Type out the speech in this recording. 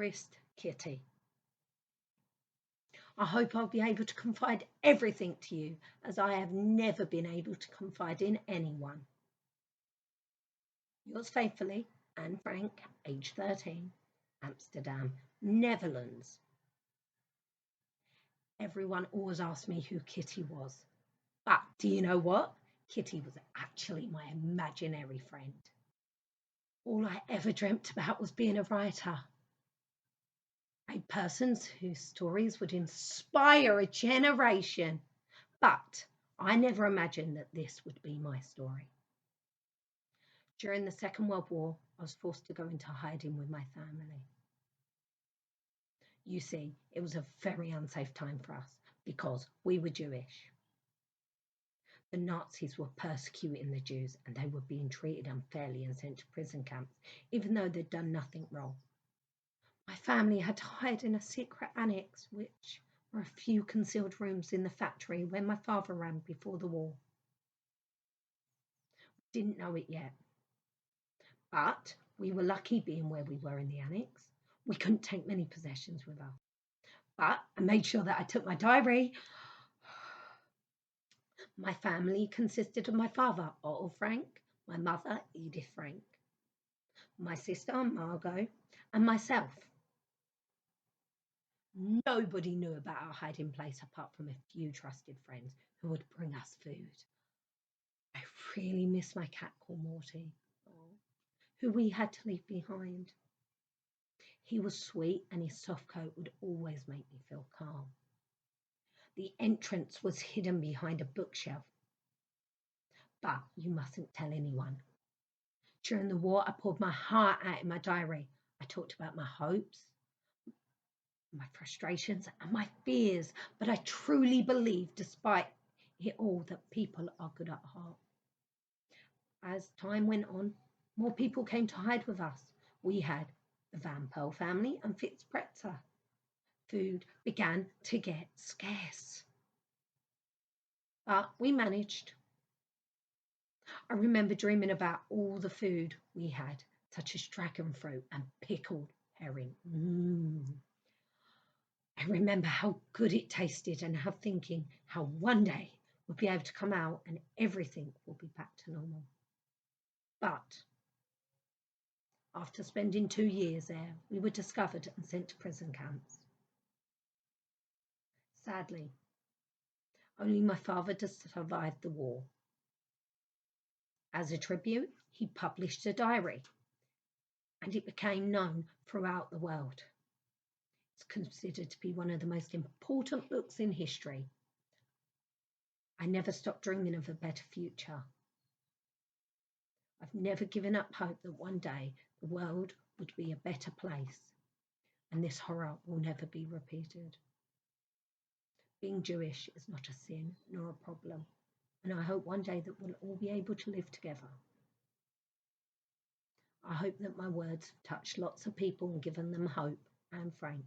Dearest Kitty, I hope I'll be able to confide everything to you, as I have never been able to confide in anyone. Yours faithfully, Anne Frank, age 13, Amsterdam, Netherlands. Everyone always asked me who Kitty was. But do you know what? Kitty was actually my imaginary friend. All I ever dreamt about was being a writer. A person whose stories would inspire a generation. But I never imagined that this would be my story. During the Second World War, I was forced to go into hiding with my family. You see, it was a very unsafe time for us because we were Jewish. The Nazis were persecuting the Jews and they were being treated unfairly and sent to prison camps, even though they'd done nothing wrong. My family had to hide in a secret annex, which were a few concealed rooms in the factory where my father ran before the war. We didn't know it yet, but we were lucky being where we were in the annex. We couldn't take many possessions with us, but I made sure that I took my diary. My family consisted of my father, Otto Frank, my mother, Edith Frank, my sister, Margot, and myself. Nobody knew about our hiding place apart from a few trusted friends who would bring us food. I really miss my cat called Morty, who we had to leave behind. He was sweet and his soft coat would always make me feel calm. The entrance was hidden behind a bookshelf. But you mustn't tell anyone. During the war, I poured my heart out in my diary. I talked about my hopes, my frustrations, and my fears. But I truly believe, despite it all, that people are good at heart. As time went on, more people came to hide with us. We had the Van Pearl family and Fitzpretzer. Food began to get scarce. But we managed. I remember dreaming about all the food we had, such as dragon fruit and pickled herring. I remember how good it tasted and thinking how one day we'll be able to come out and everything will be back to normal. But after spending 2 years there, we were discovered and sent to prison camps. Sadly, only my father survived the war. As a tribute, he published a diary, and it became known throughout the world. It's considered to be one of the most important books in history. I never stopped dreaming of a better future. I've never given up hope that one day the world would be a better place, and this horror will never be repeated. Being Jewish is not a sin nor a problem, and I hope one day that we'll all be able to live together. I hope that my words have touched lots of people and given them hope. Anne Frank.